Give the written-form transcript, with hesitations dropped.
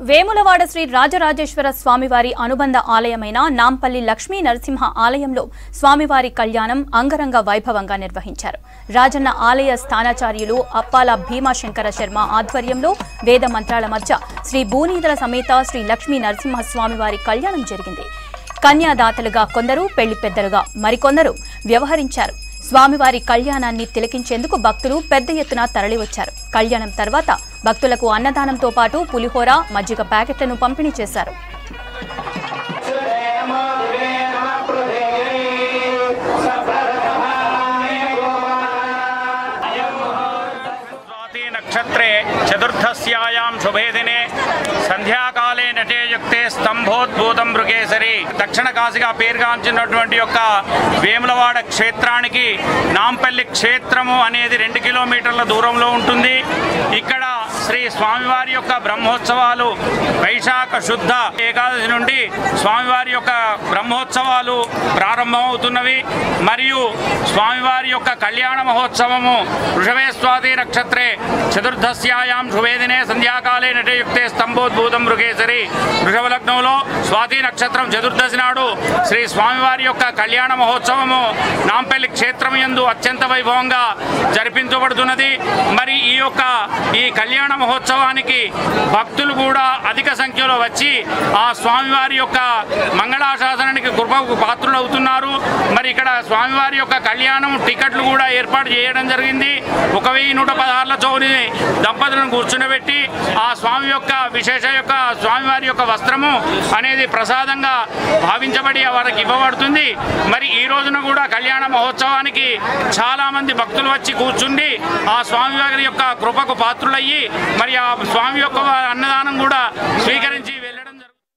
వేములవాడ శ్రీ రాజరాజేశ్వర స్వామివారి అనుబంధ ఆలయమైన నాంపల్లి లక్ష్మీ నరసింహ ఆలయంలో స్వామివారి కళ్యాణం అంగరంగ వైభవంగా నిర్వహించారు. రాజన్న ఆలయ స్థానాచార్యులు అప్పాల భీమాశంకర శర్మ ఆధ్వర్యంలో వేద మంత్రాల మధ్య శ్రీ భూనీధర సమేత శ్రీ లక్ష్మీ నరసింహ స్వామివారి కళ్యాణం జరిగింది. కన్యాదాతలుగా కొందరు, పెళ్లి పెద్దలుగా మరికొందరు వ్యవహరించారు. స్వామివారి కళ్యాణాన్ని తిలకించేందుకు భక్తులు పెద్ద ఎత్తున తరలివచ్చారు. కళ్యాణం తర్వాత భక్తులకు అన్నదానంతో పాటు పులిహోర, మజ్జిగ ప్యాకెట్లను పంపిణీ చేశారు. నక్షత్రే చతుర్థస్యాయాం శుభే దినే సంధ్యాకాలే నటే యుక్తే స్తంభోద్భూతం మృగేసరి. దక్షిణ కాశీగా పేరుగాంచినటువంటి యొక్క వేములవాడ క్షేత్రానికి నాంపల్లి క్షేత్రము అనేది 2 కిలోమీటర్ల దూరంలో ఉంటుంది. ఇక్కడ శ్రీ స్వామివారి యొక్క బ్రహ్మోత్సవాలు వైశాఖ శుద్ధ ఏకాదశి నుండి స్వామివారి యొక్క బ్రహ్మోత్సవాలు ప్రారంభమవుతున్నవి. మరియు స్వామివారి యొక్క కళ్యాణ మహోత్సవము వృషభే స్వాతి నక్షత్రే చతుర్దశ్యాయాం శుభేదినే సంధ్యాకాలే నటయుక్తే స్తంభోద్భూతం మృగేసరి. వృషభ లగ్నంలో స్వాతి నక్షత్రం చతుర్దశి నాడు శ్రీ స్వామివారి యొక్క కళ్యాణ మహోత్సవము నాంపల్లి క్షేత్రం యందు అత్యంత వైభవంగా జరిపించబడుతున్నది. మరి ఈ కళ్యాణ మహోత్సవానికి భక్తులు కూడా అధిక సంఖ్యలో వచ్చి ఆ స్వామివారి యొక్క మంగళాశాసనానికి కృపకు పాత్రులవుతున్నారు. మరి ఇక్కడ స్వామివారి యొక్క కళ్యాణం టికెట్లు కూడా ఏర్పాటు చేయడం జరిగింది. 1116 చౌని దంపతులను కూర్చుండబెట్టి ఆ స్వామి యొక్క స్వామివారి యొక్క వస్త్రము అనేది ప్రసాదంగా భావించబడి వారికి ఇవ్వబడుతుంది. మరి ఈ రోజున కూడా కళ్యాణ మహోత్సవానికి చాలా మంది భక్తులు వచ్చి కూర్చుండి ఆ స్వామివారి యొక్క కృపకు పాత్రులయ్యి మరి ఆ స్వామి యొక్క అన్నదానం కూడా స్వీకరించి